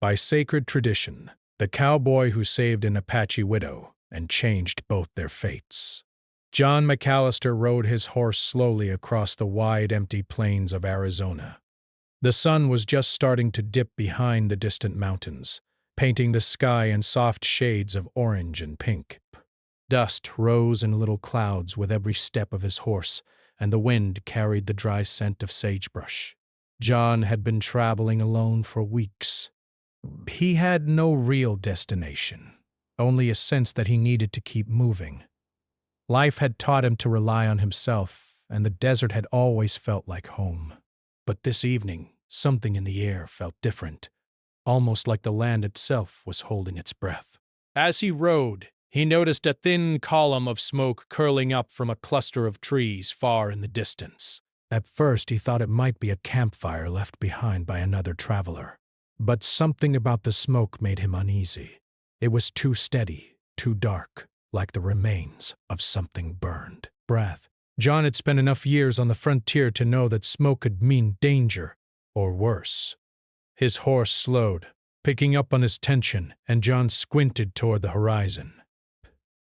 By sacred tradition, the cowboy who saved an Apache widow and changed both their fates. John McAllister rode his horse slowly across the wide, empty plains of Arizona. The sun was just starting to dip behind the distant mountains, painting the sky in soft shades of orange and pink. Dust rose in little clouds with every step of his horse, and the wind carried the dry scent of sagebrush. John had been traveling alone for weeks. He had no real destination, only a sense that he needed to keep moving. Life had taught him to rely on himself, and the desert had always felt like home. But this evening, something in the air felt different, almost like the land itself was holding its breath. As he rode, he noticed a thin column of smoke curling up from a cluster of trees far in the distance. At first, he thought it might be a campfire left behind by another traveler. But something about the smoke made him uneasy. It was too steady, too dark, like the remains of something burned. Breath. John had spent enough years on the frontier to know that smoke could mean danger, or worse. His horse slowed, picking up on his tension, and John squinted toward the horizon.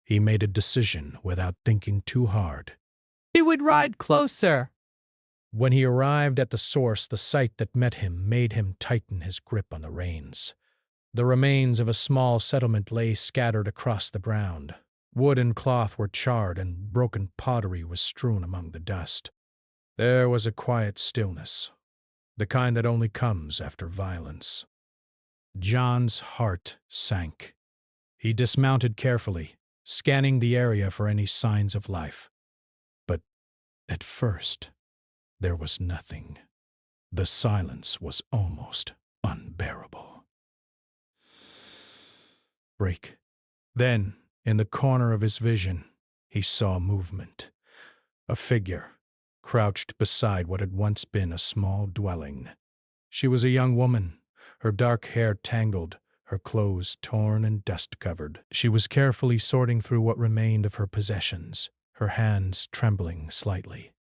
He made a decision without thinking too hard. He would ride closer. When he arrived at the source, the sight that met him made him tighten his grip on the reins. The remains of a small settlement lay scattered across the ground. Wood and cloth were charred, and broken pottery was strewn among the dust. There was a quiet stillness, the kind that only comes after violence. John's heart sank. He dismounted carefully, scanning the area for any signs of life. But at first, there was nothing. The silence was almost unbearable. Break. Then, in the corner of his vision, he saw movement. A figure, crouched beside what had once been a small dwelling. She was a young woman, her dark hair tangled, her clothes torn and dust-covered. She was carefully sorting through what remained of her possessions, her hands trembling slightly.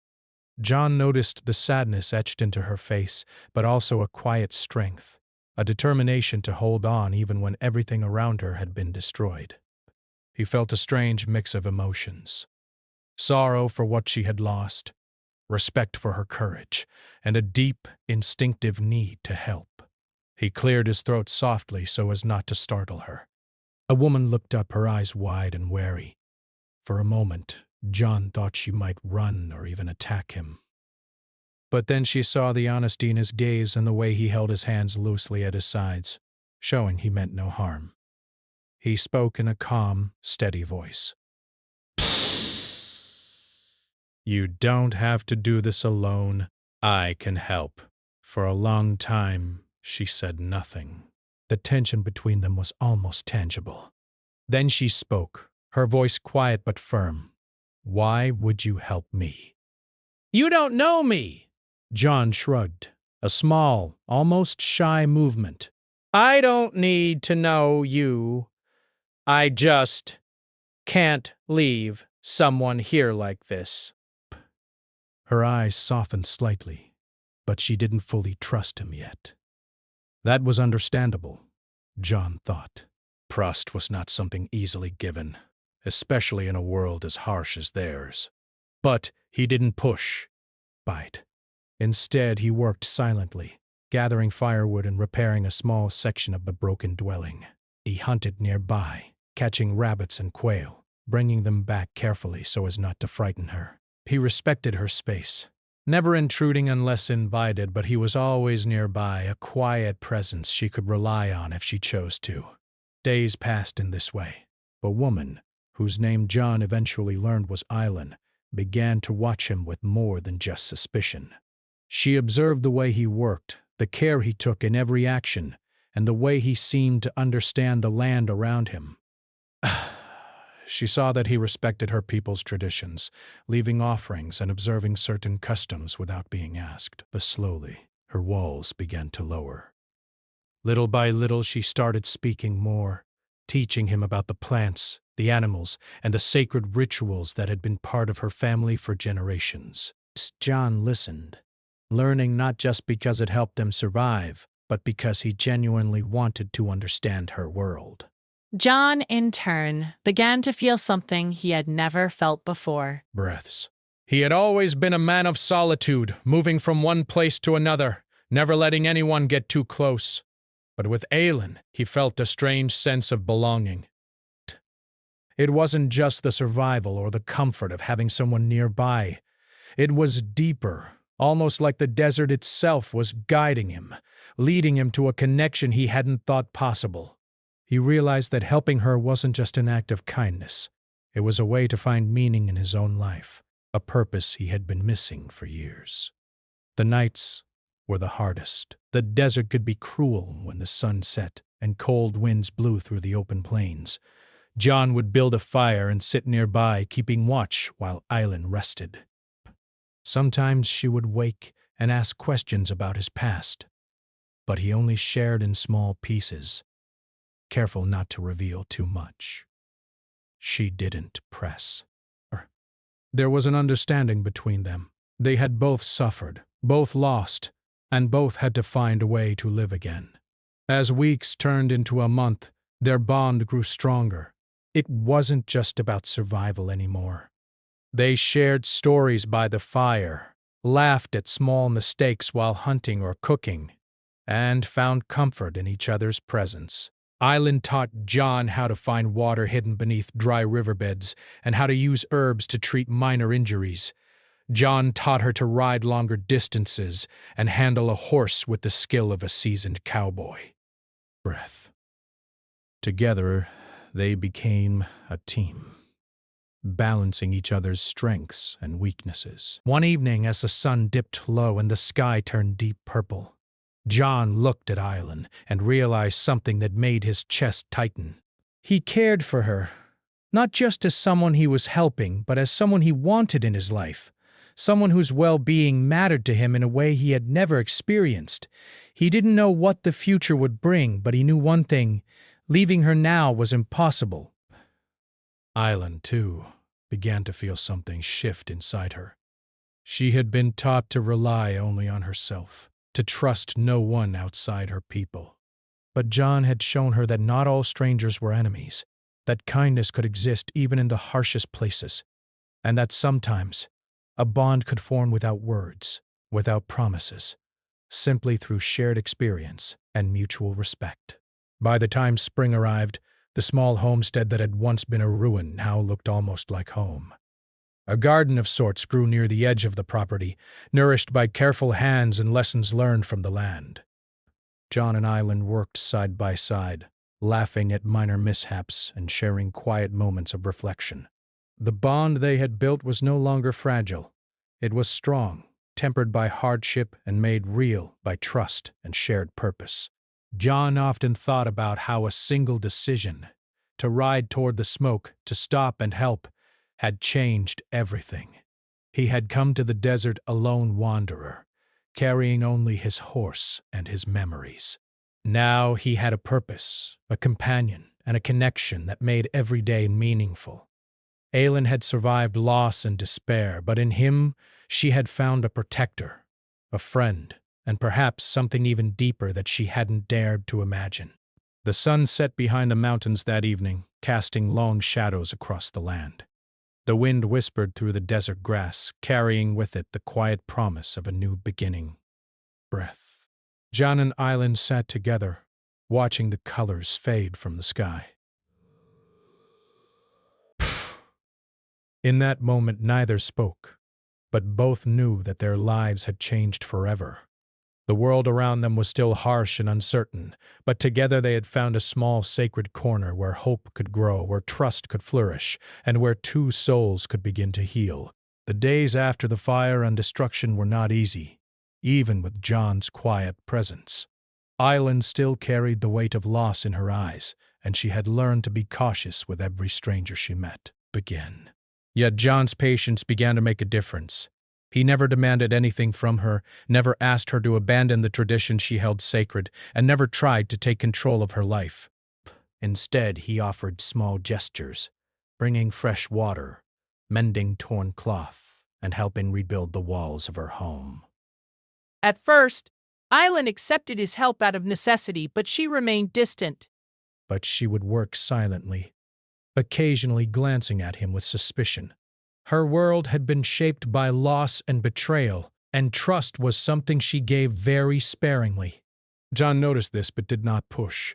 John noticed the sadness etched into her face, but also a quiet strength, a determination to hold on even when everything around her had been destroyed. He felt a strange mix of emotions: sorrow for what she had lost, respect for her courage, and a deep, instinctive need to help. He cleared his throat softly so as not to startle her. A woman looked up, her eyes wide and wary. For a moment, John thought she might run or even attack him. But then she saw the honesty in his gaze and the way he held his hands loosely at his sides, showing he meant no harm. He spoke in a calm, steady voice. "You don't have to do this alone. I can help." For a long time, she said nothing. The tension between them was almost tangible. Then she spoke, her voice quiet but firm. "Why would you help me?" "You don't know me." John shrugged, a small, almost shy movement. "I don't need to know you. I just can't leave someone here like this." Her eyes softened slightly, but she didn't fully trust him yet. That was understandable, John thought. Trust was not something easily given, especially in a world as harsh as theirs. But he didn't push, bite. Instead, he worked silently, gathering firewood and repairing a small section of the broken dwelling. He hunted nearby, catching rabbits and quail, bringing them back carefully so as not to frighten her. He respected her space, never intruding unless invited, but he was always nearby, a quiet presence she could rely on if she chose to. Days passed in this way. A woman, whose name John eventually learned was Island, began to watch him with more than just suspicion. She observed the way he worked, the care he took in every action, and the way he seemed to understand the land around him. She saw that he respected her people's traditions, leaving offerings and observing certain customs without being asked. But slowly, her walls began to lower. Little by little, she started speaking more, teaching him about the plants, the animals, and the sacred rituals that had been part of her family for generations. John listened, learning not just because it helped him survive, but because he genuinely wanted to understand her world. John, in turn, began to feel something he had never felt before. Breaths. He had always been a man of solitude, moving from one place to another, never letting anyone get too close. But with Aelin, he felt a strange sense of belonging. It wasn't just the survival or the comfort of having someone nearby. It was deeper, almost like the desert itself was guiding him, leading him to a connection he hadn't thought possible. He realized that helping her wasn't just an act of kindness. It was a way to find meaning in his own life, a purpose he had been missing for years. The nights were the hardest. The desert could be cruel when the sun set and cold winds blew through the open plains. John would build a fire and sit nearby, keeping watch while Aelin rested. Sometimes she would wake and ask questions about his past, but he only shared in small pieces, careful not to reveal too much. She didn't press. There was an understanding between them. They had both suffered, both lost, and both had to find a way to live again. As weeks turned into a month, their bond grew stronger. It wasn't just about survival anymore. They shared stories by the fire, laughed at small mistakes while hunting or cooking, and found comfort in each other's presence. Aelin taught John how to find water hidden beneath dry riverbeds and how to use herbs to treat minor injuries. John taught her to ride longer distances and handle a horse with the skill of a seasoned cowboy. Breath. Together, they became a team, balancing each other's strengths and weaknesses. One evening, as the sun dipped low and the sky turned deep purple, John looked at Aelin and realized something that made his chest tighten. He cared for her, not just as someone he was helping, but as someone he wanted in his life, someone whose well-being mattered to him in a way he had never experienced. He didn't know what the future would bring, but he knew one thing: leaving her now was impossible. Aelin, too, began to feel something shift inside her. She had been taught to rely only on herself, to trust no one outside her people. But John had shown her that not all strangers were enemies, that kindness could exist even in the harshest places, and that sometimes a bond could form without words, without promises, simply through shared experience and mutual respect. By the time spring arrived, the small homestead that had once been a ruin now looked almost like home. A garden of sorts grew near the edge of the property, nourished by careful hands and lessons learned from the land. John and Aelin worked side by side, laughing at minor mishaps and sharing quiet moments of reflection. The bond they had built was no longer fragile. It was strong, tempered by hardship and made real by trust and shared purpose. John often thought about how a single decision, to ride toward the smoke, to stop and help, had changed everything. He had come to the desert a lone wanderer, carrying only his horse and his memories. Now he had a purpose, a companion, and a connection that made every day meaningful. Aelin had survived loss and despair, but in him she had found a protector, a friend, and perhaps something even deeper that she hadn't dared to imagine. The sun set behind the mountains that evening, casting long shadows across the land. The wind whispered through the desert grass, carrying with it the quiet promise of a new beginning. Breath. John and Aelin sat together, watching the colors fade from the sky. In that moment, neither spoke, but both knew that their lives had changed forever. The world around them was still harsh and uncertain, but together they had found a small sacred corner where hope could grow, where trust could flourish, and where two souls could begin to heal. The days after the fire and destruction were not easy, even with John's quiet presence. Aelin still carried the weight of loss in her eyes, and she had learned to be cautious with every stranger she met. Begin. Yet John's patience began to make a difference. He never demanded anything from her, never asked her to abandon the traditions she held sacred, and never tried to take control of her life. Instead, he offered small gestures, bringing fresh water, mending torn cloth, and helping rebuild the walls of her home. At first, Island accepted his help out of necessity, but she remained distant. But she would work silently, occasionally glancing at him with suspicion. Her world had been shaped by loss and betrayal, and trust was something she gave very sparingly. John noticed this but did not push.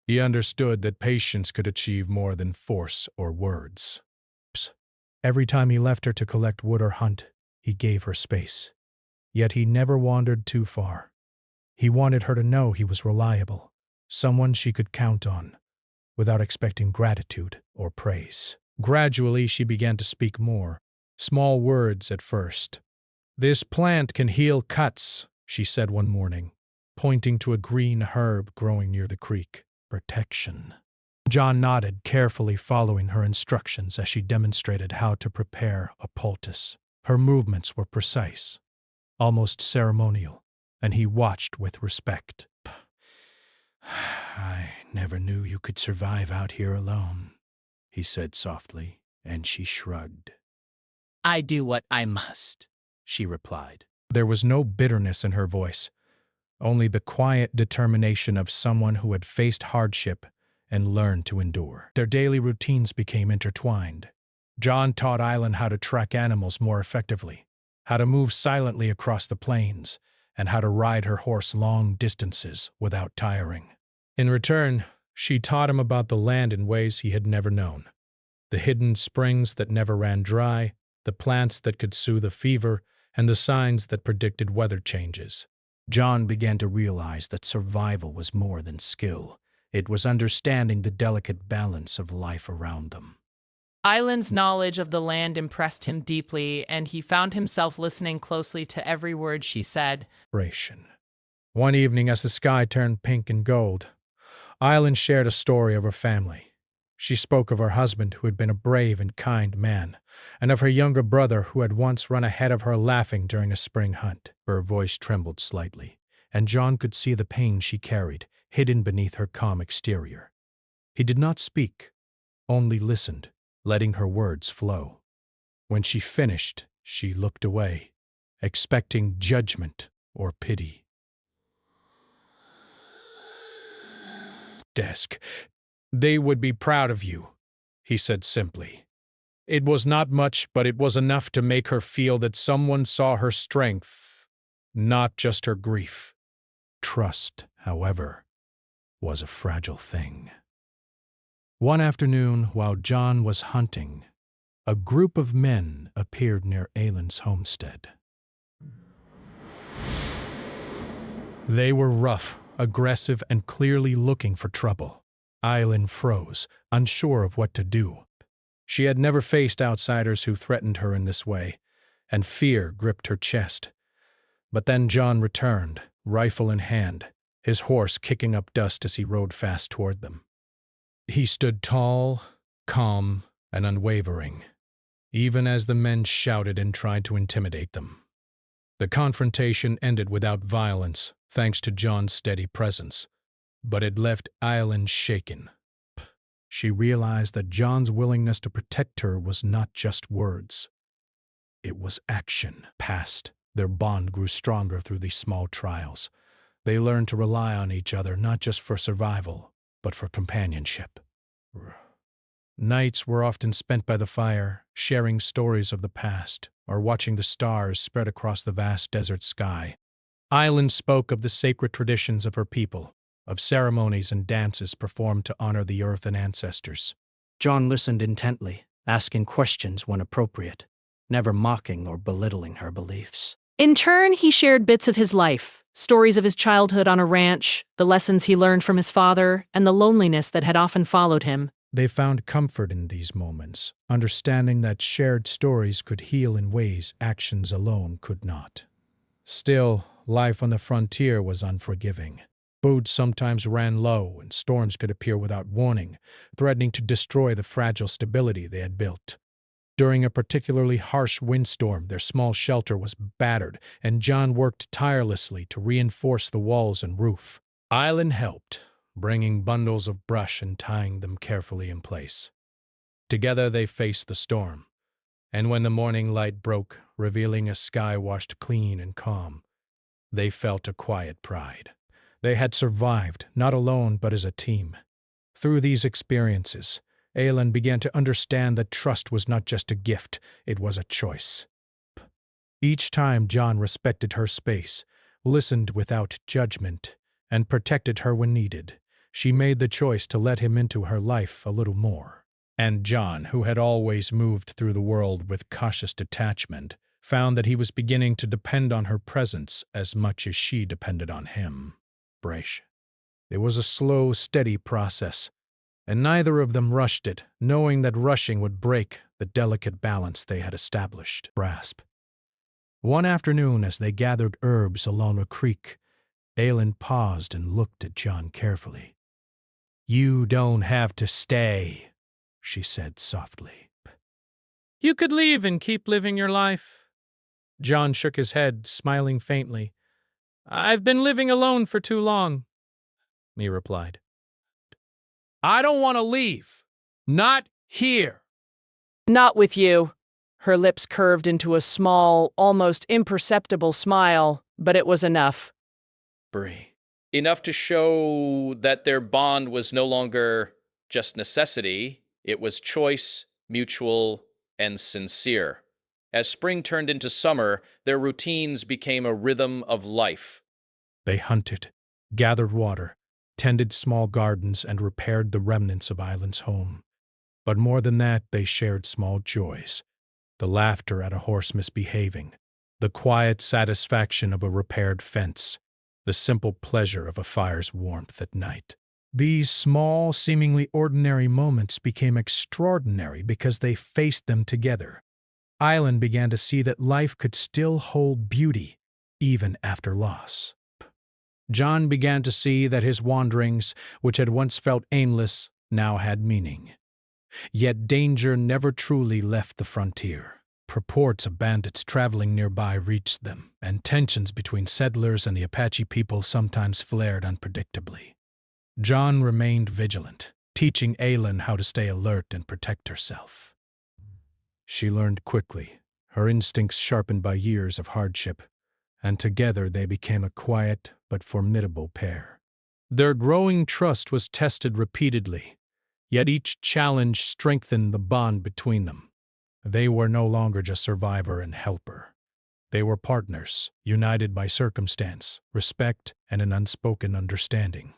He understood that patience could achieve more than force or words. Every time he left her to collect wood or hunt, he gave her space. Yet he never wandered too far. He wanted her to know he was reliable, someone she could count on, without expecting gratitude or praise. Gradually, she began to speak more, small words at first. "This plant can heal cuts," she said one morning, pointing to a green herb growing near the creek. Protection. John nodded, carefully following her instructions as she demonstrated how to prepare a poultice. Her movements were precise, almost ceremonial, and he watched with respect. "I never knew you could survive out here alone," he said softly, and she shrugged. "I do what I must," she replied. There was no bitterness in her voice, only the quiet determination of someone who had faced hardship and learned to endure. Their daily routines became intertwined. John taught Island how to track animals more effectively, how to move silently across the plains, and how to ride her horse long distances without tiring. In return, she taught him about the land in ways he had never known. The hidden springs that never ran dry, the plants that could soothe a fever, and the signs that predicted weather changes. John began to realize that survival was more than skill. It was understanding the delicate balance of life around them. Island's knowledge of the land impressed him deeply, and he found himself listening closely to every word she said. One evening, as the sky turned pink and gold, Island shared a story of her family. She spoke of her husband, who had been a brave and kind man, and of her younger brother, who had once run ahead of her laughing during a spring hunt. Her voice trembled slightly, and John could see the pain she carried, hidden beneath her calm exterior. He did not speak, only listened, letting her words flow. When she finished, she looked away, expecting judgment or pity. "Desk. They would be proud of you," he said simply. It was not much, but it was enough to make her feel that someone saw her strength, not just her grief. Trust, however, was a fragile thing. One afternoon, while John was hunting, a group of men appeared near Aylin's homestead. They were rough, aggressive, and clearly looking for trouble. Aylin froze, unsure of what to do. She had never faced outsiders who threatened her in this way, and fear gripped her chest. But then John returned, rifle in hand, his horse kicking up dust as he rode fast toward them. He stood tall, calm, and unwavering, even as the men shouted and tried to intimidate them. The confrontation ended without violence, thanks to John's steady presence, but it left Aylin shaken. She realized that John's willingness to protect her was not just words. It was action. Past, their bond grew stronger through these small trials. They learned to rely on each other not just for survival, but for companionship. Nights were often spent by the fire, sharing stories of the past, or watching the stars spread across the vast desert sky. Aylin spoke of the sacred traditions of her people, of ceremonies and dances performed to honor the earth and ancestors. John listened intently, asking questions when appropriate, never mocking or belittling her beliefs. In turn, he shared bits of his life, stories of his childhood on a ranch, the lessons he learned from his father, and the loneliness that had often followed him. They found comfort in these moments, understanding that shared stories could heal in ways actions alone could not. Still, life on the frontier was unforgiving. Food sometimes ran low, and storms could appear without warning, threatening to destroy the fragile stability they had built. During a particularly harsh windstorm, their small shelter was battered, and John worked tirelessly to reinforce the walls and roof. Aylin helped, bringing bundles of brush and tying them carefully in place. Together they faced the storm, and when the morning light broke, revealing a sky washed clean and calm, They felt a quiet pride. They had survived, not alone but as a team. Through these experiences, Aelin began to understand that trust was not just a gift, it was a choice. Each time John respected her space, listened without judgment, and protected her when needed, she made the choice to let him into her life a little more. And John, who had always moved through the world with cautious detachment, found that he was beginning to depend on her presence as much as she depended on him. Brash. It was a slow, steady process, and neither of them rushed it, knowing that rushing would break the delicate balance they had established. Grasp. One afternoon, as they gathered herbs along a creek, Aelin paused and looked at John carefully. "You don't have to stay," she said softly. You could leave and keep living your life. John shook his head, smiling faintly. I've been living alone for too long, he replied. I don't want to leave. Not here. Not with you. Her lips curved into a small, almost imperceptible smile, but it was enough. Bree. Enough to show that their bond was no longer just necessity, it was choice, mutual, and sincere. As spring turned into summer, their routines became a rhythm of life. They hunted, gathered water, tended small gardens, and repaired the remnants of Aelin's home. But more than that, they shared small joys. The laughter at a horse misbehaving, the quiet satisfaction of a repaired fence, the simple pleasure of a fire's warmth at night. These small, seemingly ordinary moments became extraordinary because they faced them together. Aelin began to see that life could still hold beauty, even after loss. John began to see that his wanderings, which had once felt aimless, now had meaning. Yet danger never truly left the frontier. Reports of bandits traveling nearby reached them, and tensions between settlers and the Apache people sometimes flared unpredictably. John remained vigilant, teaching Aelin how to stay alert and protect herself. She learned quickly, her instincts sharpened by years of hardship, and together they became a quiet but formidable pair. Their growing trust was tested repeatedly, yet each challenge strengthened the bond between them. They were no longer just survivor and helper. They were partners, united by circumstance, respect, and an unspoken understanding.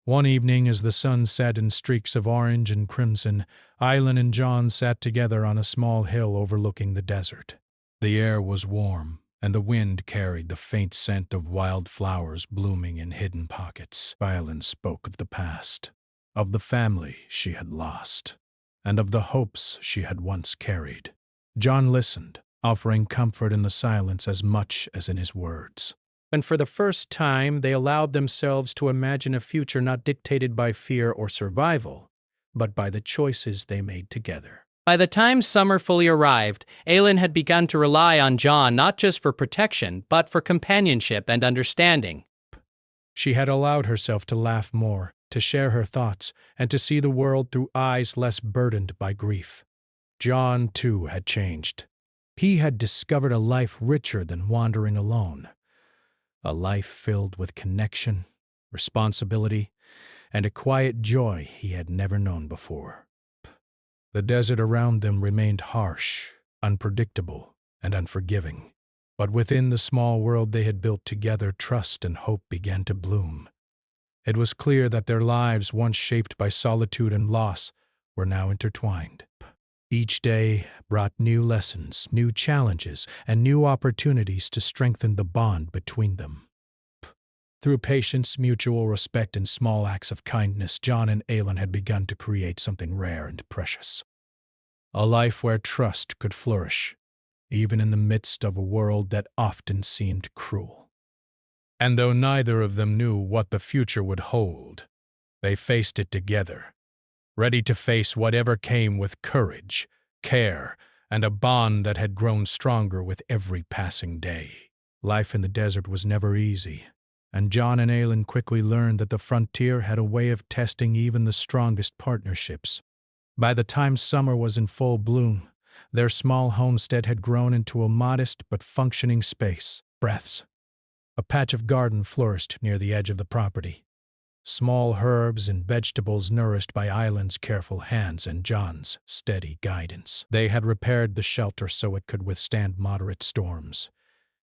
One evening, as the sun set in streaks of orange and crimson, Aelin and John sat together on a small hill overlooking the desert. The air was warm, and the wind carried the faint scent of wild flowers blooming in hidden pockets. Aelin spoke of the past, of the family she had lost, and of the hopes she had once carried. John listened, offering comfort in the silence as much as in his words. And for the first time, they allowed themselves to imagine a future not dictated by fear or survival, but by the choices they made together. By the time summer fully arrived, Aelin had begun to rely on John not just for protection, but for companionship and understanding. She had allowed herself to laugh more, to share her thoughts, and to see the world through eyes less burdened by grief. John, too, had changed. He had discovered a life richer than wandering alone. A life filled with connection, responsibility, and a quiet joy he had never known before. The desert around them remained harsh, unpredictable, and unforgiving. But within the small world they had built together, trust and hope began to bloom. It was clear that their lives, once shaped by solitude and loss, were now intertwined. Each day brought new lessons, new challenges, and new opportunities to strengthen the bond between them. Through patience, mutual respect, and small acts of kindness, John and Aelin had begun to create something rare and precious. A life where trust could flourish, even in the midst of a world that often seemed cruel. And though neither of them knew what the future would hold, they faced it together, ready to face whatever came with courage, care, and a bond that had grown stronger with every passing day. Life in the desert was never easy, and John and Aelin quickly learned that the frontier had a way of testing even the strongest partnerships. By the time summer was in full bloom, their small homestead had grown into a modest but functioning space. Breaths. A patch of garden flourished near the edge of the property. Small herbs and vegetables nourished by Island's careful hands and John's steady guidance. They had repaired the shelter so it could withstand moderate storms,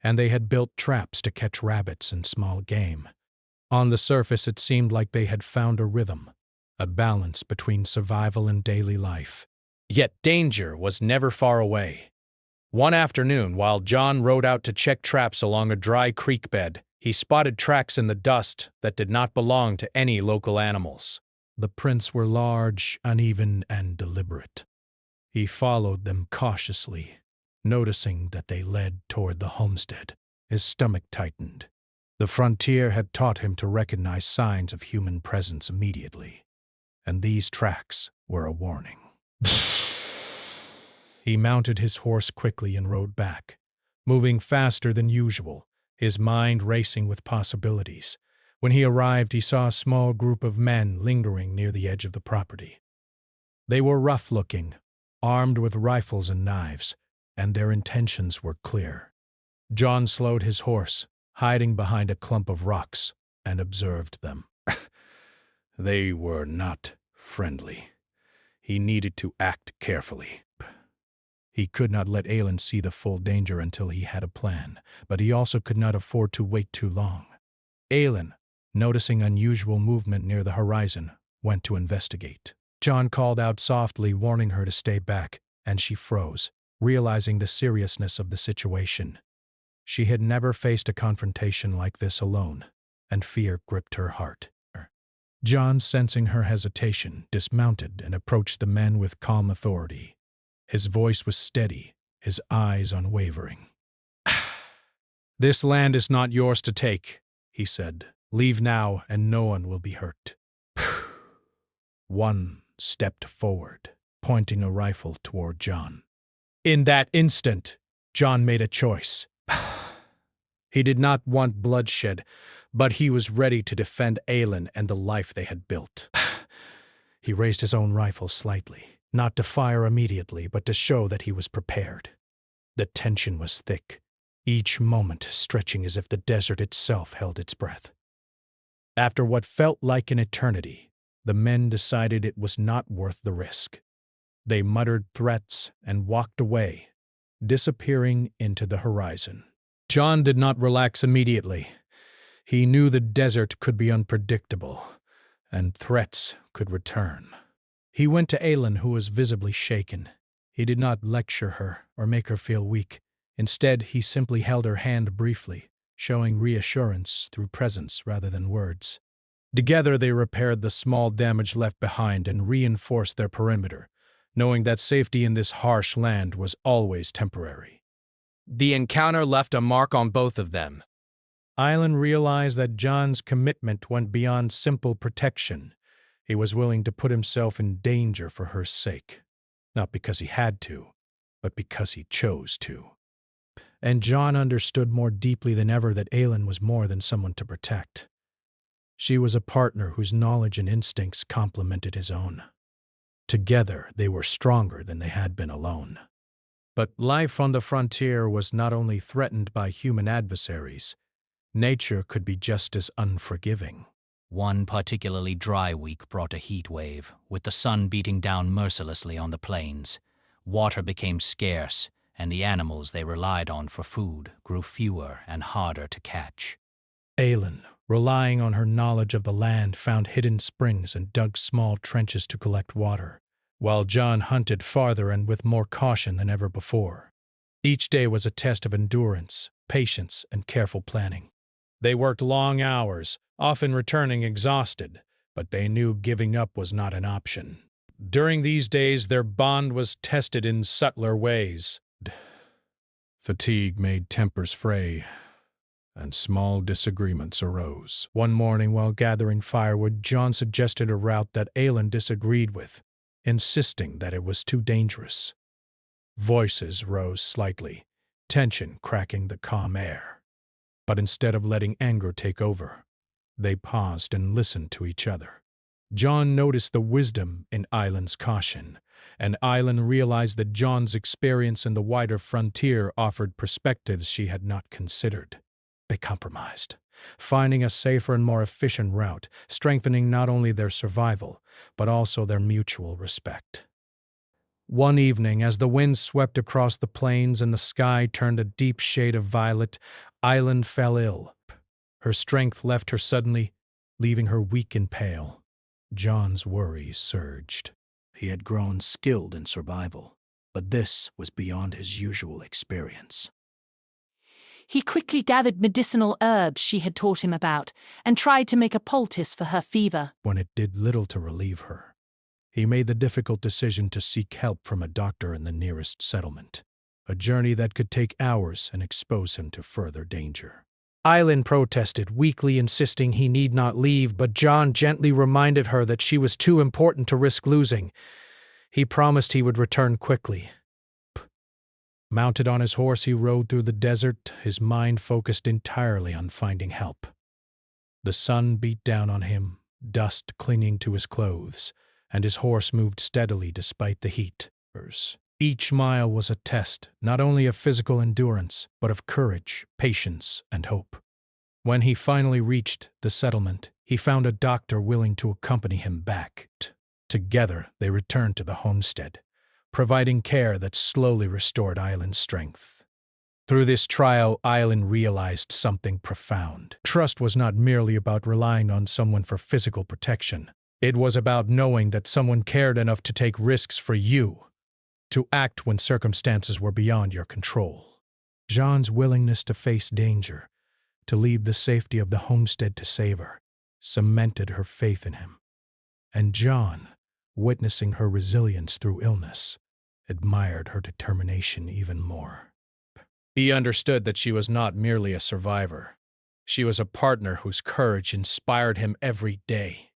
and they had built traps to catch rabbits and small game. On the surface, it seemed like they had found a rhythm, a balance between survival and daily life. Yet danger was never far away. One afternoon, while John rode out to check traps along a dry creek bed, he spotted tracks in the dust that did not belong to any local animals. The prints were large, uneven, and deliberate. He followed them cautiously, noticing that they led toward the homestead. His stomach tightened. The frontier had taught him to recognize signs of human presence immediately, and these tracks were a warning. He mounted his horse quickly and rode back, moving faster than usual, his mind racing with possibilities. When he arrived, he saw a small group of men lingering near the edge of the property. They were rough-looking, armed with rifles and knives, and their intentions were clear. John slowed his horse, hiding behind a clump of rocks, and observed them. They were not friendly. He needed to act carefully. He could not let Aelin see the full danger until he had a plan, but he also could not afford to wait too long. Aelin, noticing unusual movement near the horizon, went to investigate. John called out softly, warning her to stay back, and she froze, realizing the seriousness of the situation. She had never faced a confrontation like this alone, and fear gripped her heart. John, sensing her hesitation, dismounted and approached the men with calm authority. His voice was steady, his eyes unwavering. "This land is not yours to take," he said. "Leave now, and no one will be hurt." One stepped forward, pointing a rifle toward John. In that instant, John made a choice. He did not want bloodshed, but he was ready to defend Aelin and the life they had built. He raised his own rifle slightly, not to fire immediately, but to show that he was prepared. The tension was thick, each moment stretching as if the desert itself held its breath. After what felt like an eternity, the men decided it was not worth the risk. They muttered threats and walked away, disappearing into the horizon. John did not relax immediately. He knew the desert could be unpredictable, and threats could return. He went to Aelin, who was visibly shaken. He did not lecture her or make her feel weak. Instead, he simply held her hand briefly, showing reassurance through presence rather than words. Together, they repaired the small damage left behind and reinforced their perimeter, knowing that safety in this harsh land was always temporary. The encounter left a mark on both of them. Aelin realized that John's commitment went beyond simple protection. He was willing to put himself in danger for her sake, not because he had to, but because he chose to. And John understood more deeply than ever that Aelin was more than someone to protect. She was a partner whose knowledge and instincts complemented his own. Together, they were stronger than they had been alone. But life on the frontier was not only threatened by human adversaries. Nature could be just as unforgiving. One particularly dry week brought a heat wave, with the sun beating down mercilessly on the plains. Water became scarce, and the animals they relied on for food grew fewer and harder to catch. Aelin, relying on her knowledge of the land, found hidden springs and dug small trenches to collect water, while John hunted farther and with more caution than ever before. Each day was a test of endurance, patience, and careful planning. They worked long hours, often returning exhausted, but they knew giving up was not an option. During these days, their bond was tested in subtler ways. Fatigue made tempers fray, and small disagreements arose. One morning, while gathering firewood, John suggested a route that Aelin disagreed with, insisting that it was too dangerous. Voices rose slightly, tension cracking the calm air. But instead of letting anger take over, they paused and listened to each other. John noticed the wisdom in Aelin's caution, and Aelin realized that John's experience in the wider frontier offered perspectives she had not considered. They compromised, finding a safer and more efficient route, strengthening not only their survival, but also their mutual respect. One evening, as the wind swept across the plains and the sky turned a deep shade of violet, Island fell ill. Her strength left her suddenly, leaving her weak and pale. John's worries surged. He had grown skilled in survival, but this was beyond his usual experience. He quickly gathered medicinal herbs she had taught him about and tried to make a poultice for her fever. When it did little to relieve her, he made the difficult decision to seek help from a doctor in the nearest settlement, a journey that could take hours and expose him to further danger. Island protested, weakly insisting he need not leave, but John gently reminded her that she was too important to risk losing. He promised he would return quickly. Mounted on his horse, he rode through the desert, his mind focused entirely on finding help. The sun beat down on him, dust clinging to his clothes, and his horse moved steadily despite the heat. Each mile was a test, not only of physical endurance, but of courage, patience, and hope. When he finally reached the settlement, he found a doctor willing to accompany him back. Together, they returned to the homestead, providing care that slowly restored Island's strength. Through this trial, Island realized something profound. Trust was not merely about relying on someone for physical protection. It was about knowing that someone cared enough to take risks for you, to act when circumstances were beyond your control. John's willingness to face danger, to leave the safety of the homestead to save her, cemented her faith in him. And John, witnessing her resilience through illness, admired her determination even more. He understood that she was not merely a survivor. She was a partner whose courage inspired him every day.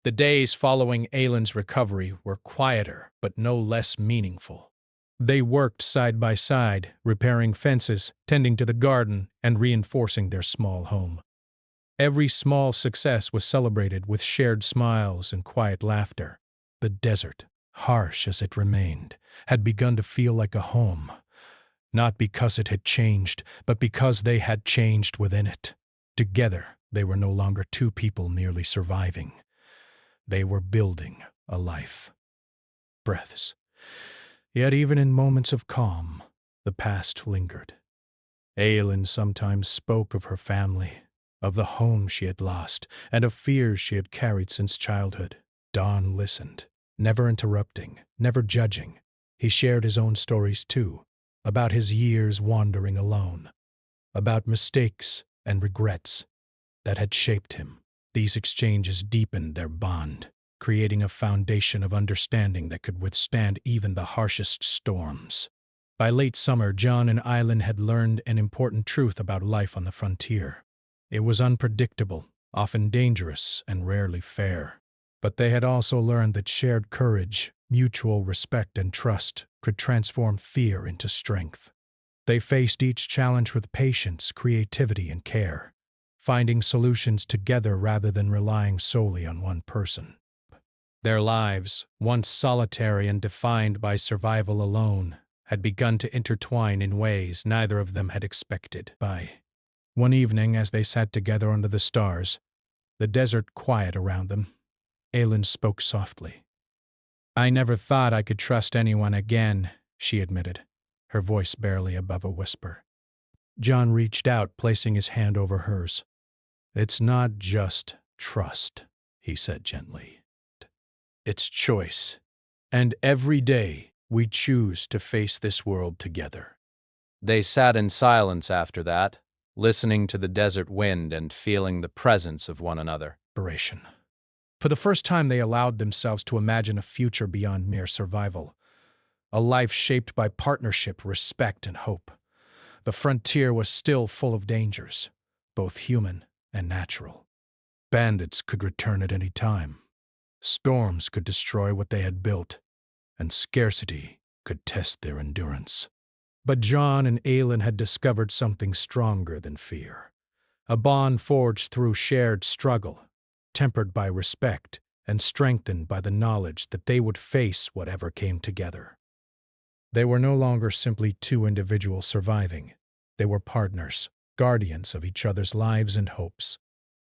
The days following Aylin's recovery were quieter, but no less meaningful. They worked side by side, repairing fences, tending to the garden, and reinforcing their small home. Every small success was celebrated with shared smiles and quiet laughter. The desert, harsh as it remained, had begun to feel like a home, not because it had changed, but because they had changed within it. Together, they were no longer two people merely surviving. They were building a life. Breaths. Yet even in moments of calm, the past lingered. Aylin sometimes spoke of her family, of the home she had lost, and of fears she had carried since childhood. Don listened, never interrupting, never judging. He shared his own stories too, about his years wandering alone, about mistakes and regrets that had shaped him. These exchanges deepened their bond, creating a foundation of understanding that could withstand even the harshest storms. By late summer, John and Aylin had learned an important truth about life on the frontier. It was unpredictable, often dangerous, and rarely fair. But they had also learned that shared courage, mutual respect, and trust could transform fear into strength. They faced each challenge with patience, creativity, and care, finding solutions together rather than relying solely on one person. Their lives, once solitary and defined by survival alone, had begun to intertwine in ways neither of them had expected. One evening, as they sat together under the stars, the desert quiet around them, Aylin spoke softly. "I never thought I could trust anyone again," she admitted, her voice barely above a whisper. John reached out, placing his hand over hers. "It's not just trust," he said gently. "It's choice. And every day we choose to face this world together." They sat in silence after that, listening to the desert wind and feeling the presence of one another. Inspiration. For the first time, they allowed themselves to imagine a future beyond mere survival, a life shaped by partnership, respect, and hope. The frontier was still full of dangers, both human and natural. Bandits could return at any time. Storms could destroy what they had built, and scarcity could test their endurance. But John and Aylin had discovered something stronger than fear, a bond forged through shared struggle, tempered by respect and strengthened by the knowledge that they would face whatever came together. They were no longer simply two individuals surviving. They were partners, guardians of each other's lives and hopes.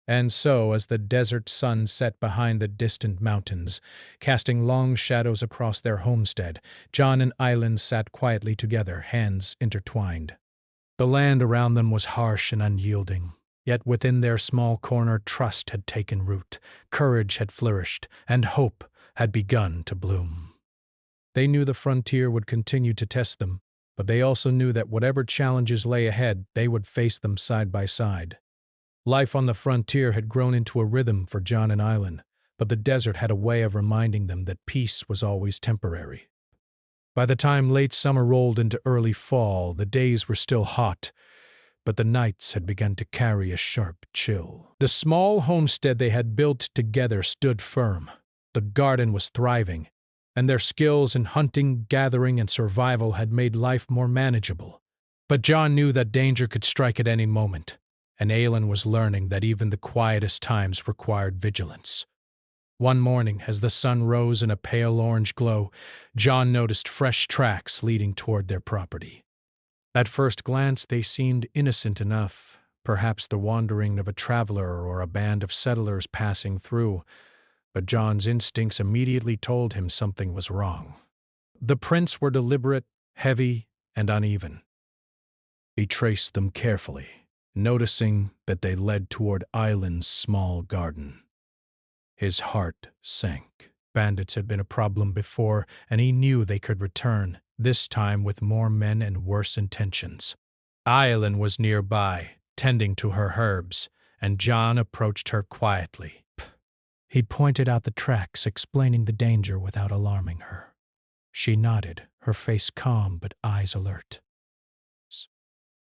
And so, as the desert sun set behind the distant mountains, casting long shadows across their homestead, John and Island sat quietly together, hands intertwined. The land around them was harsh and unyielding, yet within their small corner trust had taken root, courage had flourished, and hope had begun to bloom. They knew the frontier would continue to test them, but they also knew that whatever challenges lay ahead, they would face them side by side. Life on the frontier had grown into a rhythm for John and Island, but the desert had a way of reminding them that peace was always temporary. By the time late summer rolled into early fall, the days were still hot, but the nights had begun to carry a sharp chill. The small homestead they had built together stood firm. The garden was thriving, and their skills in hunting, gathering, and survival had made life more manageable. But John knew that danger could strike at any moment, and Aelin was learning that even the quietest times required vigilance. One morning, as the sun rose in a pale orange glow, John noticed fresh tracks leading toward their property. At first glance, they seemed innocent enough, perhaps the wandering of a traveler or a band of settlers passing through, but John's instincts immediately told him something was wrong. The prints were deliberate, heavy, and uneven. He traced them carefully, noticing that they led toward Island's small garden. His heart sank. Bandits had been a problem before, and he knew they could return, this time with more men and worse intentions. Island was nearby, tending to her herbs, and John approached her quietly. He pointed out the tracks, explaining the danger without alarming her. She nodded, her face calm but eyes alert.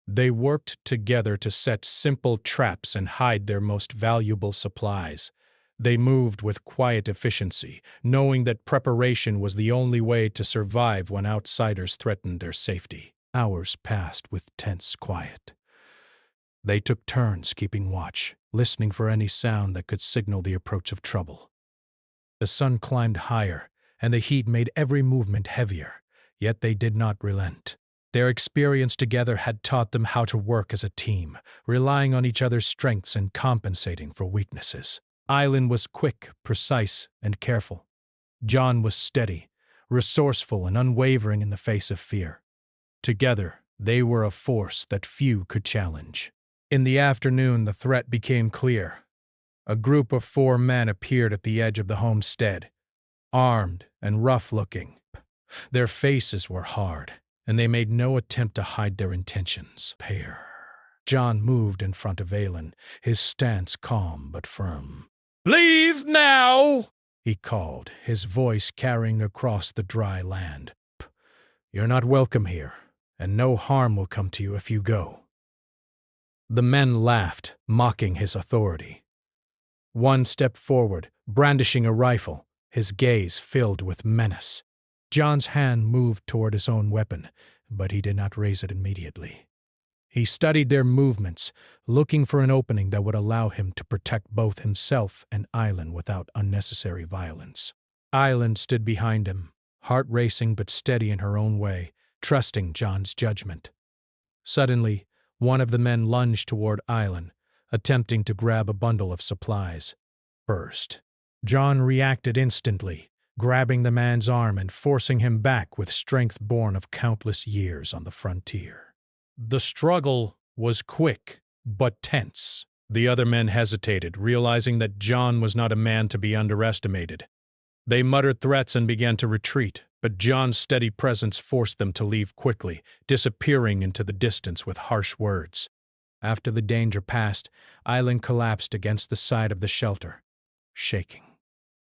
They worked together to set simple traps and hide their most valuable supplies. They moved with quiet efficiency, knowing that preparation was the only way to survive when outsiders threatened their safety. Hours passed with tense quiet. They took turns keeping watch, listening for any sound that could signal the approach of trouble. The sun climbed higher, and the heat made every movement heavier, yet they did not relent. Their experience together had taught them how to work as a team, relying on each other's strengths and compensating for weaknesses. Island was quick, precise, and careful. John was steady, resourceful, and unwavering in the face of fear. Together, they were a force that few could challenge. In the afternoon, the threat became clear. A group of 4 men appeared at the edge of the homestead, armed and rough-looking. Their faces were hard, and they made no attempt to hide their intentions. John moved in front of Aelin, his stance calm but firm. "Leave now!" he called, his voice carrying across the dry land. "You're not welcome here, and no harm will come to you if you go." The men laughed, mocking his authority. One stepped forward, brandishing a rifle, his gaze filled with menace. John's hand moved toward his own weapon, but he did not raise it immediately. He studied their movements, looking for an opening that would allow him to protect both himself and Island without unnecessary violence. Island stood behind him, heart racing but steady in her own way, trusting John's judgment. Suddenly, one of the men lunged toward Island, attempting to grab a bundle of supplies. First, John reacted instantly, grabbing the man's arm and forcing him back with strength born of countless years on the frontier. The struggle was quick, but tense. The other men hesitated, realizing that John was not a man to be underestimated. They muttered threats and began to retreat, but John's steady presence forced them to leave quickly, disappearing into the distance with harsh words. After the danger passed, Island collapsed against the side of the shelter, shaking.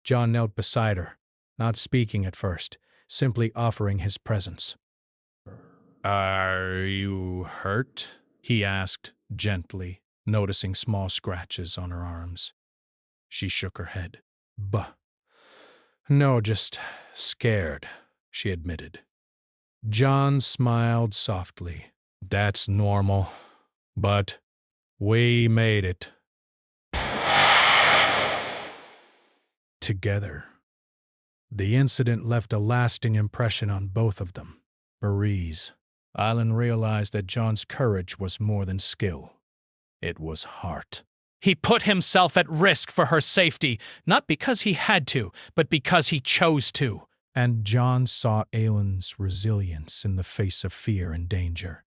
John knelt beside her, not speaking at first, simply offering his presence. "Are you hurt?" he asked, gently, noticing small scratches on her arms. She shook her head. "No, just scared," she admitted. John smiled softly. "That's normal, but we made it. Together." The incident left a lasting impression on both of them. Island realized that John's courage was more than skill. It was heart. He put himself at risk for her safety, not because he had to, but because he chose to. And John saw Aylin's resilience in the face of fear and danger,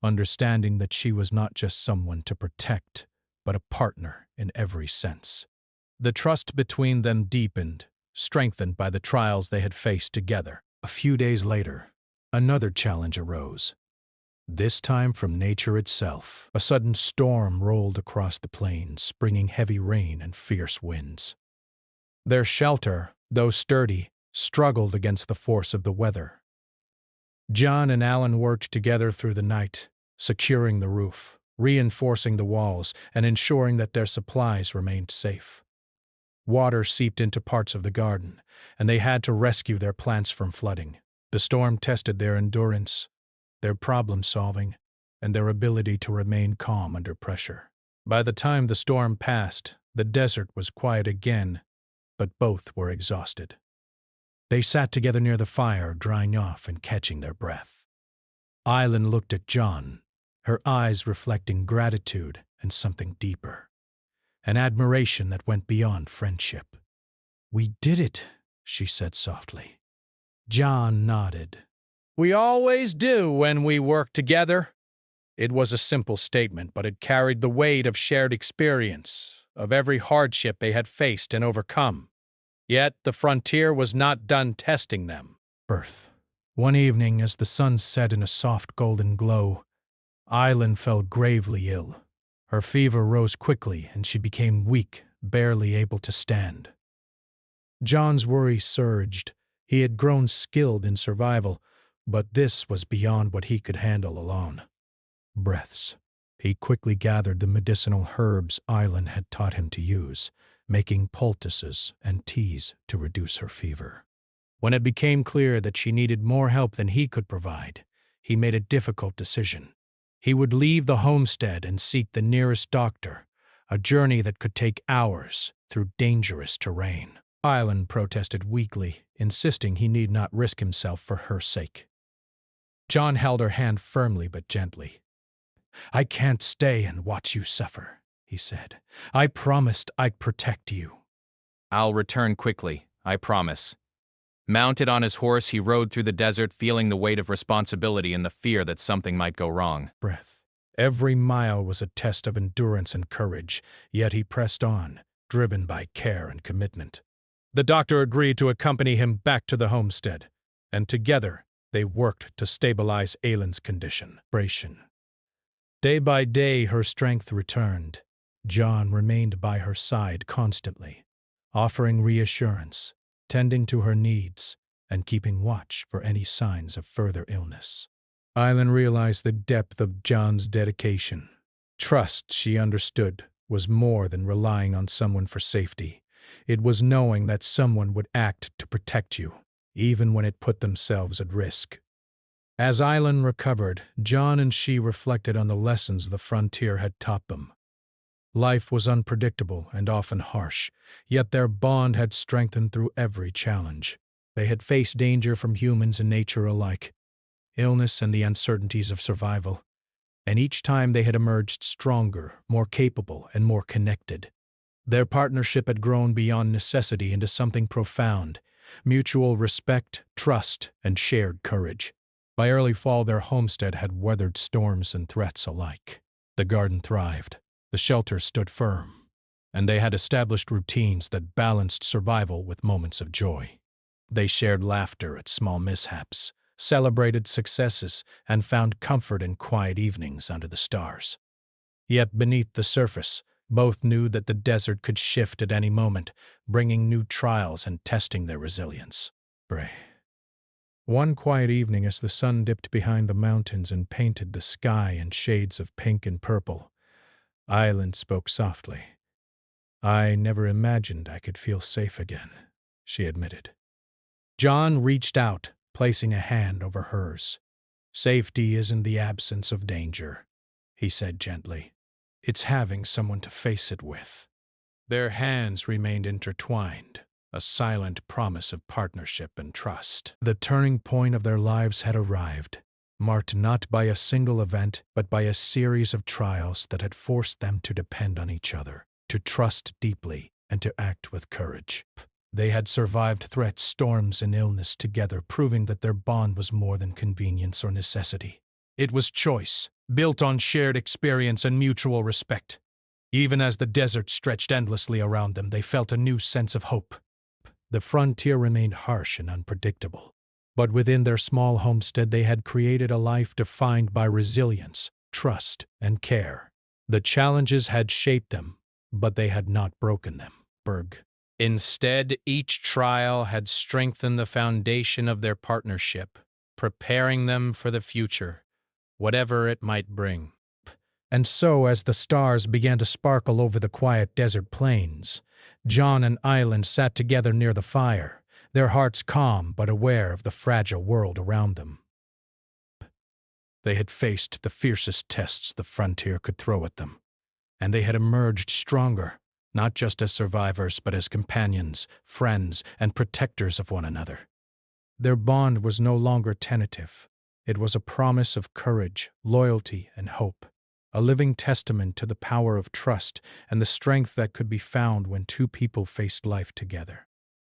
understanding that she was not just someone to protect, but a partner in every sense. The trust between them deepened, strengthened by the trials they had faced together. A few days later, another challenge arose. This time from nature itself. A sudden storm rolled across the plains, bringing heavy rain and fierce winds. Their shelter, though sturdy, struggled against the force of the weather. John and Alan worked together through the night, securing the roof, reinforcing the walls, and ensuring that their supplies remained safe. Water seeped into parts of the garden, and they had to rescue their plants from flooding. The storm tested their endurance, their problem-solving, and their ability to remain calm under pressure. By the time the storm passed, the desert was quiet again, but both were exhausted. They sat together near the fire, drying off and catching their breath. Aylin looked at John, her eyes reflecting gratitude and something deeper, an admiration that went beyond friendship. "We did it," she said softly. John nodded. We always do when we work together. It was a simple statement, but it carried the weight of shared experience, of every hardship they had faced and overcome. Yet the frontier was not done testing them. Birth. One evening, as the sun set in a soft golden glow, Aylin fell gravely ill. Her fever rose quickly, and she became weak, barely able to stand. John's worry surged. He had grown skilled in survival, but this was beyond what he could handle alone. Breaths. He quickly gathered the medicinal herbs Aylin had taught him to use, making poultices and teas to reduce her fever. When it became clear that she needed more help than he could provide, he made a difficult decision. He would leave the homestead and seek the nearest doctor, a journey that could take hours through dangerous terrain. Aylin protested weakly, insisting he need not risk himself for her sake. John held her hand firmly but gently. "I can't stay and watch you suffer," he said. "I promised I'd protect you." "I'll return quickly, I promise." Mounted on his horse, he rode through the desert, feeling the weight of responsibility and the fear that something might go wrong. Breath. Every mile was a test of endurance and courage, yet he pressed on, driven by care and commitment. The doctor agreed to accompany him back to the homestead, and together they worked to stabilize Aylin's condition. Day by day, her strength returned. John remained by her side constantly, offering reassurance, tending to her needs, and keeping watch for any signs of further illness. Aylin realized the depth of John's dedication. Trust, she understood, was more than relying on someone for safety. It was knowing that someone would act to protect you, even when it put themselves at risk. As Aylin recovered, John and she reflected on the lessons the frontier had taught them. Life was unpredictable and often harsh, yet their bond had strengthened through every challenge. They had faced danger from humans and nature alike, illness and the uncertainties of survival, and each time they had emerged stronger, more capable, and more connected. Their partnership had grown beyond necessity into something profound: mutual respect, trust, and shared courage. By early fall, their homestead had weathered storms and threats alike. The garden thrived, the shelter stood firm, and they had established routines that balanced survival with moments of joy. They shared laughter at small mishaps, celebrated successes, and found comfort in quiet evenings under the stars. Yet beneath the surface, both knew that the desert could shift at any moment, bringing new trials and testing their resilience. One quiet evening, as the sun dipped behind the mountains and painted the sky in shades of pink and purple, Aylin spoke softly. "I never imagined I could feel safe again," she admitted. John reached out, placing a hand over hers. "Safety isn't the absence of danger," he said gently. "It's having someone to face it with." Their hands remained intertwined, a silent promise of partnership and trust. The turning point of their lives had arrived. marked not by a single event, but by a series of trials that had forced them to depend on each other, to trust deeply, and to act with courage. They had survived threats, storms, and illness together, proving that their bond was more than convenience or necessity. It was choice, built on shared experience and mutual respect. Even as the desert stretched endlessly around them, they felt a new sense of hope. The frontier remained harsh and unpredictable, but within their small homestead they had created a life defined by resilience, trust, and care. The challenges had shaped them, but they had not broken them. Instead, each trial had strengthened the foundation of their partnership, preparing them for the future, whatever it might bring. And so, as the stars began to sparkle over the quiet desert plains, John and Island sat together near the fire, their hearts calm but aware of the fragile world around them. They had faced the fiercest tests the frontier could throw at them, and they had emerged stronger, not just as survivors but as companions, friends, and protectors of one another. Their bond was no longer tentative. It was a promise of courage, loyalty, and hope, a living testament to the power of trust and the strength that could be found when two people faced life together.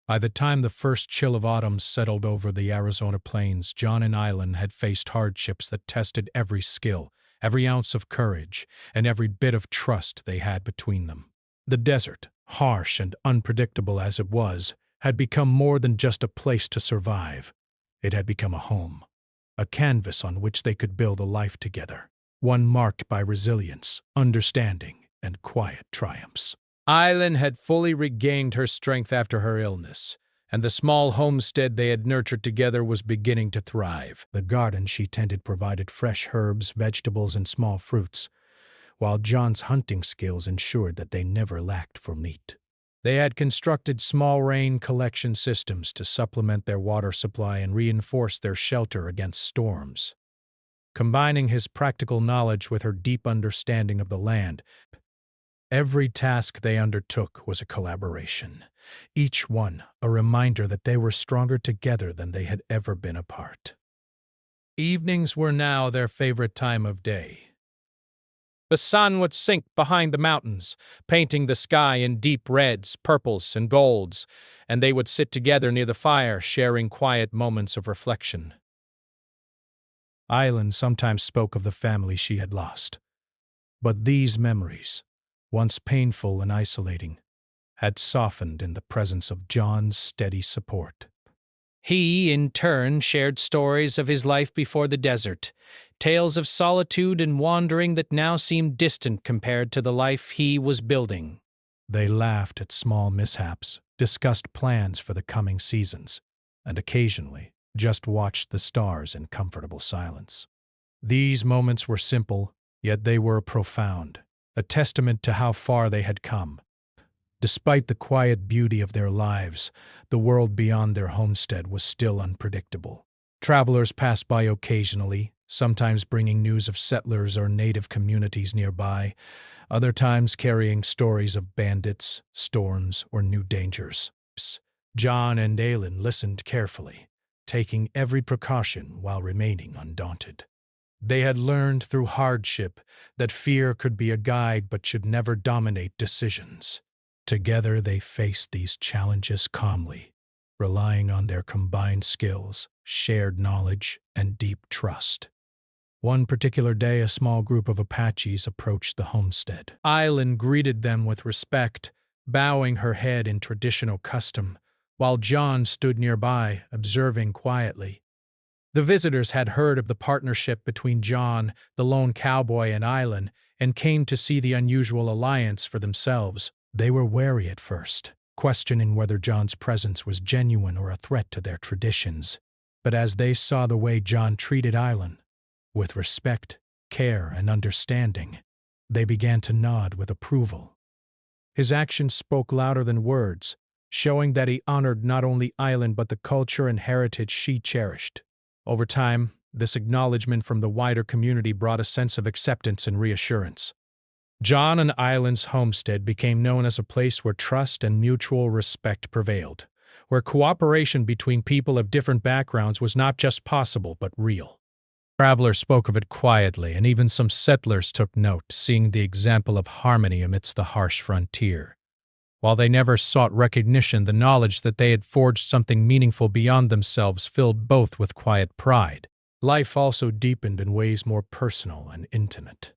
By the time the first chill of autumn settled over the Arizona plains, John and Island had faced hardships that tested every skill, every ounce of courage, and every bit of trust they had between them. The desert, harsh and unpredictable as it was, had become more than just a place to survive. It had become a home, a canvas on which they could build a life together, one marked by resilience, understanding, and quiet triumphs. Island had fully regained her strength after her illness, and the small homestead they had nurtured together was beginning to thrive. The garden she tended provided fresh herbs, vegetables, and small fruits, while John's hunting skills ensured that they never lacked for meat. They had constructed small rain collection systems to supplement their water supply and reinforce their shelter against storms. Combining his practical knowledge with her deep understanding of the land, every task they undertook was a collaboration, each one a reminder that they were stronger together than they had ever been apart. Evenings were now their favorite time of day. The sun would sink behind the mountains, painting the sky in deep reds, purples, and golds, and they would sit together near the fire, sharing quiet moments of reflection. Island sometimes spoke of the family she had lost, but these memories, once painful and isolating, had softened in the presence of John's steady support. He, in turn, shared stories of his life before the desert, tales of solitude and wandering that now seemed distant compared to the life he was building. They laughed at small mishaps, discussed plans for the coming seasons, and occasionally just watched the stars in comfortable silence. These moments were simple, yet they were profound, a testament to how far they had come. Despite the quiet beauty of their lives, the world beyond their homestead was still unpredictable. Travelers passed by occasionally, sometimes bringing news of settlers or native communities nearby, other times carrying stories of bandits, storms, or new dangers. John and Aylin listened carefully, taking every precaution while remaining undaunted. They had learned through hardship that fear could be a guide but should never dominate decisions. Together they faced these challenges calmly, relying on their combined skills, shared knowledge, and deep trust. One particular day, a small group of Apaches approached the homestead. Island greeted them with respect, bowing her head in traditional custom, while John stood nearby, observing quietly. The visitors had heard of the partnership between John, the lone cowboy, and Island, and came to see the unusual alliance for themselves. They were wary at first, questioning whether John's presence was genuine or a threat to their traditions. But as they saw the way John treated Island, with respect, care, and understanding, they began to nod with approval. His actions spoke louder than words, showing that he honored not only Island but the culture and heritage she cherished. Over time, this acknowledgement from the wider community brought a sense of acceptance and reassurance. John and Island's homestead became known as a place where trust and mutual respect prevailed, where cooperation between people of different backgrounds was not just possible but real. Travelers spoke of it quietly, and even some settlers took note, seeing the example of harmony amidst the harsh frontier. While they never sought recognition, the knowledge that they had forged something meaningful beyond themselves filled both with quiet pride. Life also deepened in ways more personal and intimate.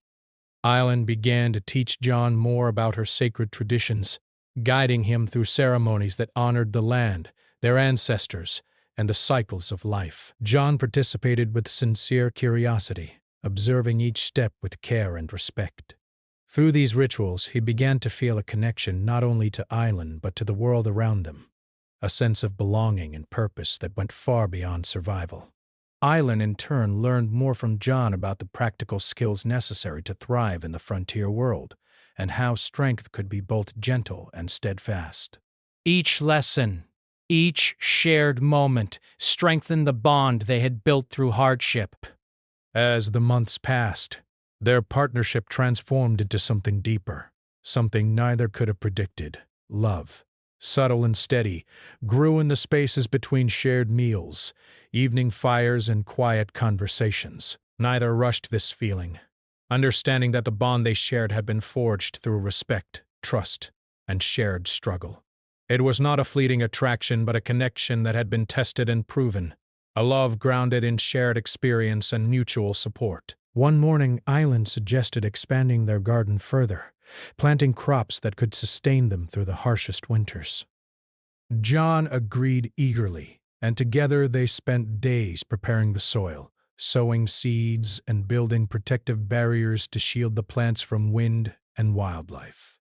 Island began to teach John more about her sacred traditions, guiding him through ceremonies that honored the land, their ancestors, and the cycles of life. John participated with sincere curiosity, observing each step with care and respect. Through these rituals, he began to feel a connection not only to Island but to the world around them, a sense of belonging and purpose that went far beyond survival. Island, in turn, learned more from John about the practical skills necessary to thrive in the frontier world, and how strength could be both gentle and steadfast. Each lesson, each shared moment, strengthened the bond they had built through hardship. As the months passed, their partnership transformed into something deeper, something neither could have predicted. Love, subtle and steady, grew in the spaces between shared meals, evening fires, and quiet conversations. Neither rushed this feeling, understanding that the bond they shared had been forged through respect, trust, and shared struggle. It was not a fleeting attraction, but a connection that had been tested and proven, a love grounded in shared experience and mutual support. One morning, Island suggested expanding their garden further, planting crops that could sustain them through the harshest winters. John agreed eagerly, and together they spent days preparing the soil, sowing seeds, and building protective barriers to shield the plants from wind and wildlife.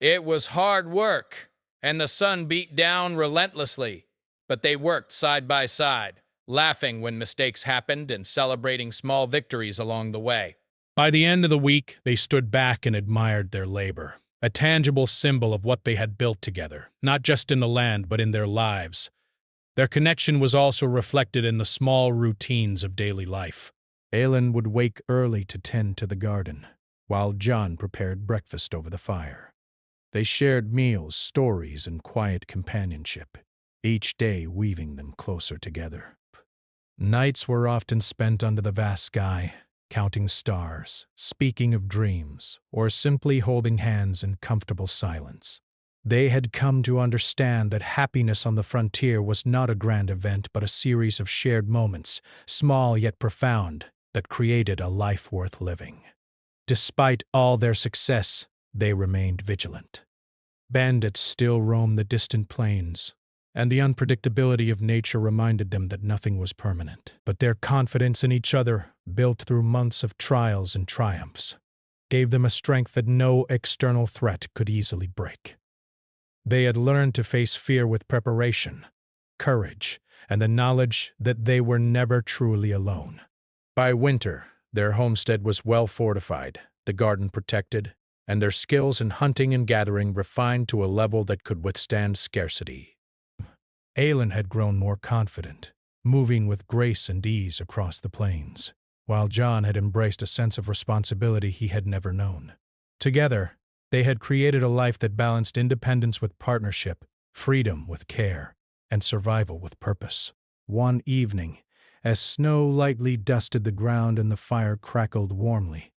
It was hard work, and the sun beat down relentlessly, but they worked side by side, laughing when mistakes happened and celebrating small victories along the way. By the end of the week, they stood back and admired their labor, a tangible symbol of what they had built together, not just in the land but in their lives. Their connection was also reflected in the small routines of daily life. Aelin would wake early to tend to the garden, while John prepared breakfast over the fire. They shared meals, stories, and quiet companionship, each day weaving them closer together. Nights were often spent under the vast sky, counting stars, speaking of dreams, or simply holding hands in comfortable silence. They had come to understand that happiness on the frontier was not a grand event but a series of shared moments, small yet profound, that created a life worth living. Despite all their success, they remained vigilant. Bandits still roamed the distant plains, and the unpredictability of nature reminded them that nothing was permanent. But their confidence in each other, built through months of trials and triumphs, gave them a strength that no external threat could easily break. They had learned to face fear with preparation, courage, and the knowledge that they were never truly alone. By winter, their homestead was well fortified, the garden protected, and their skills in hunting and gathering refined to a level that could withstand scarcity. Aelin had grown more confident, moving with grace and ease across the plains, while John had embraced a sense of responsibility he had never known. Together, they had created a life that balanced independence with partnership, freedom with care, and survival with purpose. One evening, as snow lightly dusted the ground and the fire crackled warmly,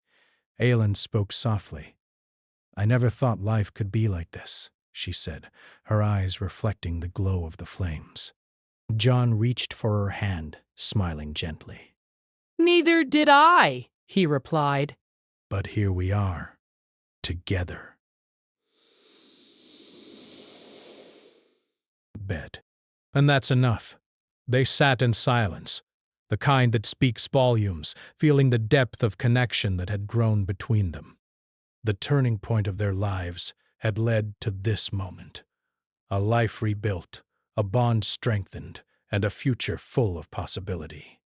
Aelin spoke softly. "I never thought life could be like this," she said, her eyes reflecting the glow of the flames. John reached for her hand, smiling gently. "Neither did I," he replied. "But here we are, together." Bed. And that's enough. They sat in silence, the kind that speaks volumes, feeling the depth of connection that had grown between them. The turning point of their lives had led to this moment. A life rebuilt, a bond strengthened, and a future full of possibility.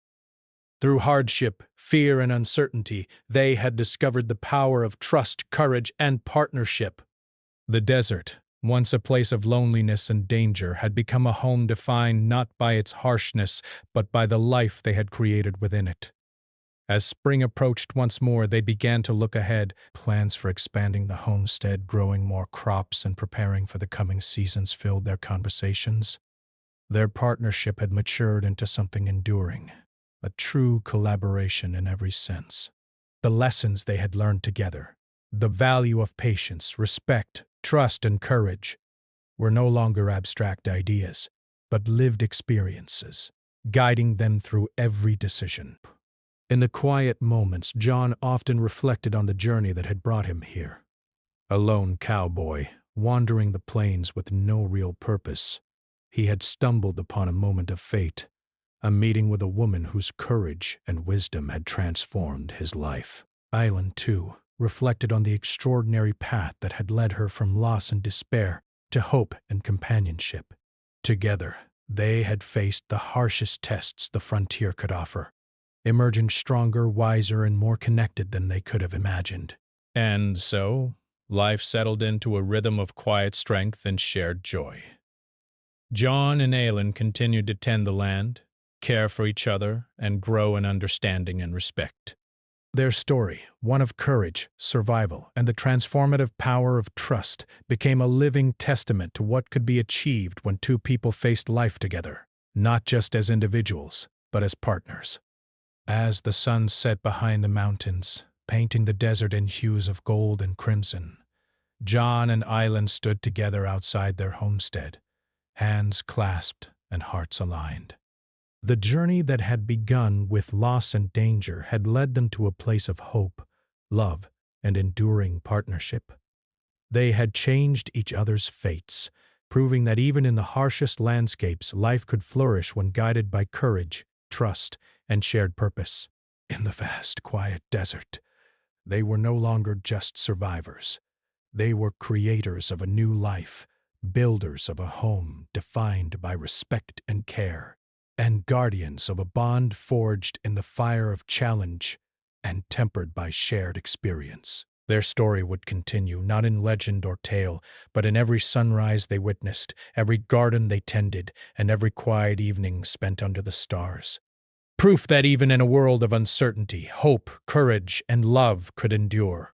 Through hardship, fear, and uncertainty, they had discovered the power of trust, courage, and partnership. The desert, once a place of loneliness and danger, had become a home defined not by its harshness, but by the life they had created within it. As spring approached once more, they began to look ahead, plans for expanding the homestead, growing more crops, and preparing for the coming seasons filled their conversations. Their partnership had matured into something enduring, a true collaboration in every sense. The lessons they had learned together, the value of patience, respect, trust, and courage, were no longer abstract ideas, but lived experiences, guiding them through every decision. In the quiet moments, John often reflected on the journey that had brought him here. A lone cowboy, wandering the plains with no real purpose, he had stumbled upon a moment of fate, a meeting with a woman whose courage and wisdom had transformed his life. Island, too, reflected on the extraordinary path that had led her from loss and despair to hope and companionship. Together, they had faced the harshest tests the frontier could offer, emerging stronger, wiser, and more connected than they could have imagined. And so, life settled into a rhythm of quiet strength and shared joy. John and Aylin continued to tend the land, care for each other, and grow in understanding and respect. Their story, one of courage, survival, and the transformative power of trust, became a living testament to what could be achieved when two people faced life together, not just as individuals, but as partners. As the sun set behind the mountains, painting the desert in hues of gold and crimson, John and Aylin stood together outside their homestead, hands clasped and hearts aligned. The journey that had begun with loss and danger had led them to a place of hope, love, and enduring partnership. They had changed each other's fates, proving that even in the harshest landscapes, life could flourish when guided by courage, trust, and shared purpose. In the vast, quiet desert, they were no longer just survivors. They were creators of a new life, builders of a home defined by respect and care, and guardians of a bond forged in the fire of challenge and tempered by shared experience. Their story would continue, not in legend or tale, but in every sunrise they witnessed, every garden they tended, and every quiet evening spent under the stars. Proof that even in a world of uncertainty, hope, courage, and love could endure.